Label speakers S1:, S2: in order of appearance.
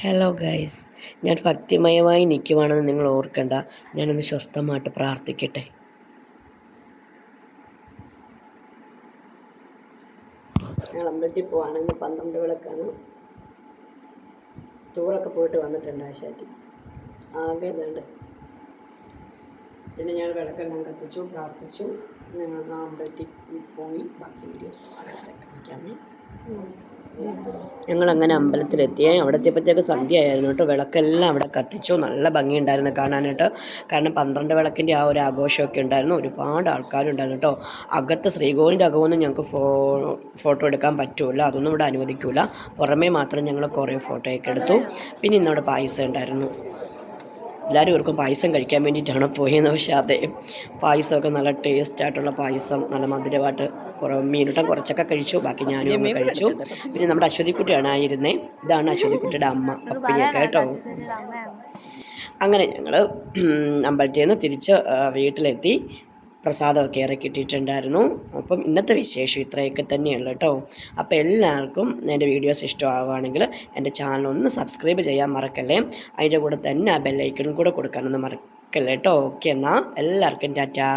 S1: Hello guys, ഞാൻ ഭക്തിമയമായി നിൽക്കുവാണെന്ന് നിങ്ങൾ ഓർക്കണ്ട. ഞാനൊന്ന് സ്വസ്ഥമായിട്ട് പ്രാർത്ഥിക്കട്ടെ. ഞങ്ങൾ അമ്പലത്തിൽ പോവാണ്. ഇന്ന് 12 വിളക്കാണ്. ടൂറൊക്കെ പോയിട്ട് വന്നിട്ടുണ്ട് ആശാറ്റി. ആകെ ഇതുണ്ട്. പിന്നെ ഞാൻ വിളക്കെല്ലാം കത്തിച്ചു, പ്രാർത്ഥിച്ചു. ഞങ്ങൾ അമ്പലത്തിൽ പോയി ബാക്കി വീഡിയോസ് കാണിക്കാമേ. ഞങ്ങളങ്ങനെ അമ്പലത്തിലെത്തിയേ. അവിടെ എത്തിയപ്പോഴത്തേക്ക് സന്ധ്യയായിരുന്നു കേട്ടോ. വിളക്കെല്ലാം അവിടെ കത്തിച്ചു. നല്ല ഭംഗിയുണ്ടായിരുന്നു കാണാനായിട്ട്. കാരണം 12 വിളക്കിൻ്റെ ആ ഒരു ആഘോഷമൊക്കെ ഉണ്ടായിരുന്നു. ഒരുപാട് ആൾക്കാരുണ്ടായിരുന്നു കേട്ടോ. അകത്ത് ശ്രീകോവിലിൻ്റെ അകമൊന്നും ഞങ്ങൾക്ക് ഫോട്ടോ എടുക്കാൻ പറ്റില്ല. അതൊന്നും ഇവിടെ അനുവദിക്കില്ല. പുറമേ മാത്രം ഞങ്ങൾ കുറേ ഫോട്ടോയൊക്കെ എടുത്തു. പിന്നെ ഇന്നവിടെ പായസം ഉണ്ടായിരുന്നു. എല്ലാവരും ഓർക്കും പായസം കഴിക്കാൻ വേണ്ടിയിട്ടാണ് പോയെന്ന്. പക്ഷേ അതെ, പായസമൊക്കെ നല്ല ടേസ്റ്റായിട്ടുള്ള പായസം, നല്ല മധുരമായിട്ട്. മീനുട്ടം കുറച്ചൊക്കെ കഴിച്ചു, ബാക്കി ഞാനും അങ്ങ് കഴിച്ചു. പിന്നെ നമ്മുടെ അശ്വതിക്കുട്ടിയാണ് ആയിരുന്നേ. ഇതാണ് അശ്വതിക്കുട്ടിയുടെ അമ്മ, പപ്പിനിയൊക്കെ കേട്ടോ. അങ്ങനെ ഞങ്ങൾ അമ്പലത്തിൽ നിന്ന് തിരിച്ച് വീട്ടിലെത്തി. പ്രസാദമൊക്കെ ഇറക്കിയിട്ടിട്ടുണ്ടായിരുന്നു. അപ്പം ഇന്നത്തെ വിശേഷം ഇത്രയൊക്കെ തന്നെയുള്ളൂ കേട്ടോ. അപ്പോൾ എല്ലാവർക്കും എൻ്റെ വീഡിയോസ് ഇഷ്ടമാവുകയാണെങ്കിൽ എൻ്റെ ചാനൽ ഒന്ന് സബ്സ്ക്രൈബ് ചെയ്യാൻ മറക്കല്ലേ. അതിൻ്റെ കൂടെ തന്നെ ആ ബെല്ലൈക്കണും കൂടെ കൊടുക്കാനൊന്നും മറക്കല്ലേ കേട്ടോ. ഓക്കെ, എന്നാൽ എല്ലാവർക്കും ടാറ്റാ.